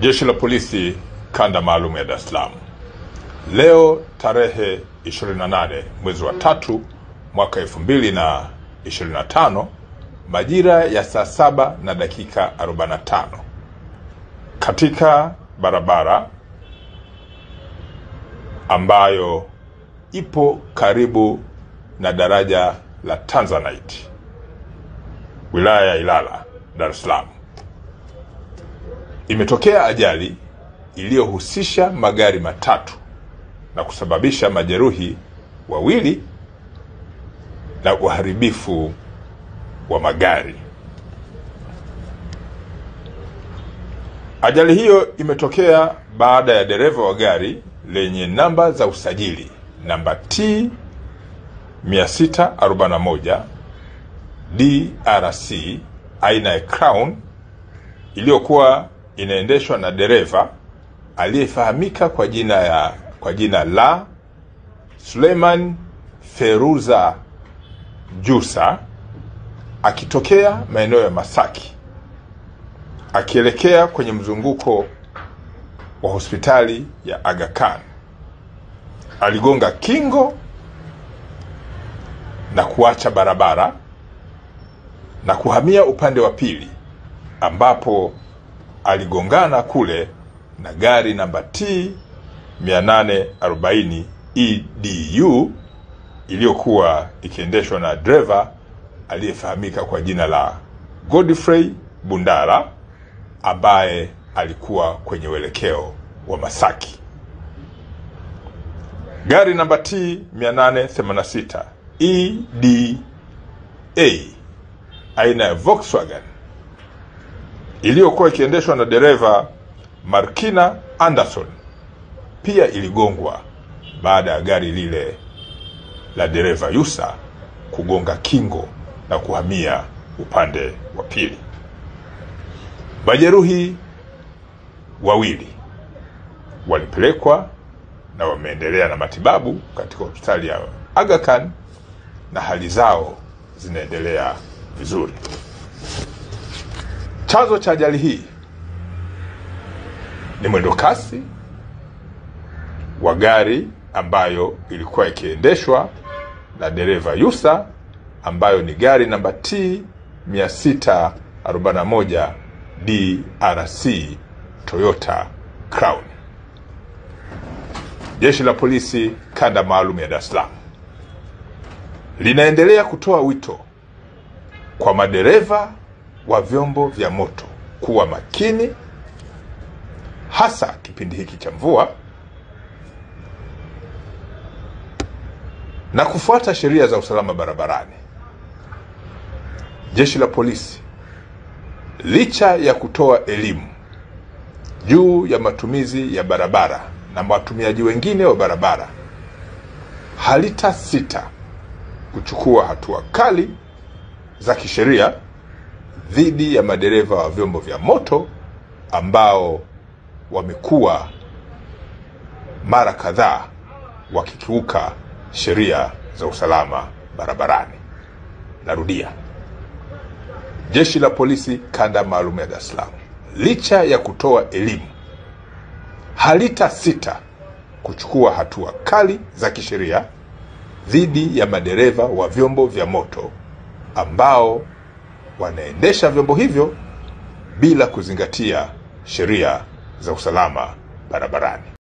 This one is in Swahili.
Jeshi la Polisi Kanda Maalum ya Dar es Salaam. Leo tarehe 28 mwezi wa 3 mwaka 2025 majira ya saa 7 na dakika 45 katika barabara ambayo ipo karibu na daraja la Tanzanite, wilaya ya Ilala, Dar es Salaam, imetokea ajali iliyohusisha magari matatu na kusababisha majeruhi wawili na uharibifu wa magari. Ajali hiyo imetokea baada ya dereva wa gari lenye namba za usajili namba T 641 DRC aina ya Crown iliyokuwa inaendeshwa na dereva aliyefahamika kwa jina la Suleiman Feruza Jusa, akitokea maeneo ya Masaki akielekea kwenye mzunguko wa hospitali ya Aga Khan. Aligonga kingo na kuacha barabara na kuhamia upande wa pili, ambapo aligongana kule na gari namba T 840 EDU iliyokuwa ikiendeshwa na driver aliyefahamika kwa jina la Godfrey Bundara, ambaye alikuwa kwenye uelekeo wa Masaki. Gari namba T 886 EDA aina ya Volkswagen iliyokuwa ikiendeshwa na dereva Markina Anderson pia iligongwa baada ya gari lile la dereva Yusa kugonga kingo na kuhamia upande wa pili. Majeruhi wawili walipelekwa na wameendelea na matibabu katika hospitali ya Aga Khan na hali zao zinaendelea vizuri. Chanzo cha ajali hii ni mwendo kasi wa gari ambayo ilikuwa ikiendeshwa na dereva Yusa, ambayo ni gari namba T 641 DRC Toyota Crown. Jeshi la Polisi Kanda Maalum ya Dar es Salaam linaendelea kutoa wito kwa madereva wa vyombo vya moto kuwa makini, hasa kipindi hiki cha mvua, na kufuata sheria za usalama barabarani. Jeshi la Polisi, licha ya kutoa elimu juu ya matumizi ya barabara na watumiaji wengine wa barabara, halitasita kuchukua hatua kali za kisheria dhidi ya madereva wa vyombo vya moto ambao wamekuwa mara kadhaa wakikiuka sheria za usalama barabarani. Narudia, Jeshi la Polisi Kanda Maalum ya Dar es Salaam, licha ya kutoa elimu, halitasita kuchukua hatua kali za kisheria dhidi ya madereva wa vyombo vya moto ambao wanaendesha vyombo hivyo bila kuzingatia sheria za usalama barabarani.